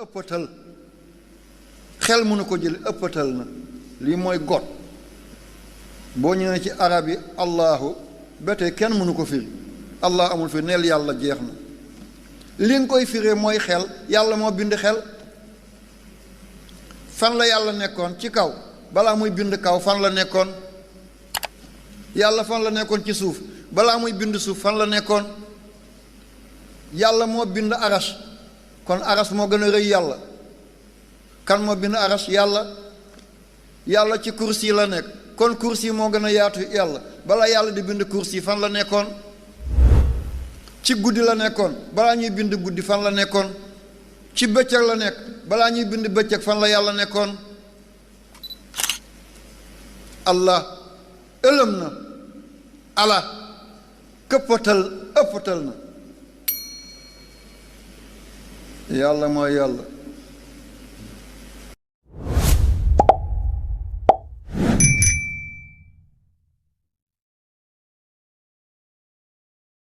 ëppatal xel mënu ko jël ëppatal na lii mooy got boo ñëwee ci arab yi allahu ba tey kenn mënu ko firi allah amul fi neel yàlla jeex na li nga koy firee mooy xel yàlla moo bind xel fan la yàlla nekkoon ci kaw balaa muy bind kaw fan la nekkoon yàlla fan la nekkoon ci suuf balaa muy bind suuf fan la nekkoon yàlla moo bind aras kon aras moo gën a rëy yàlla kan moo bind aras yàlla ci kursi la nekk kon kursi moo gën a yaatu yàlla balaa yàlla di bind kursi fan la nekkoon ci guddi la nekkoon balaa ñuy bind guddi fan la nekkoon ci bëccëg la nekk balaa ñuy bind bëccëg fan la yàlla nekkoon allah ëlëm na ala këppatal ëppatal na yàlla mooy yàlla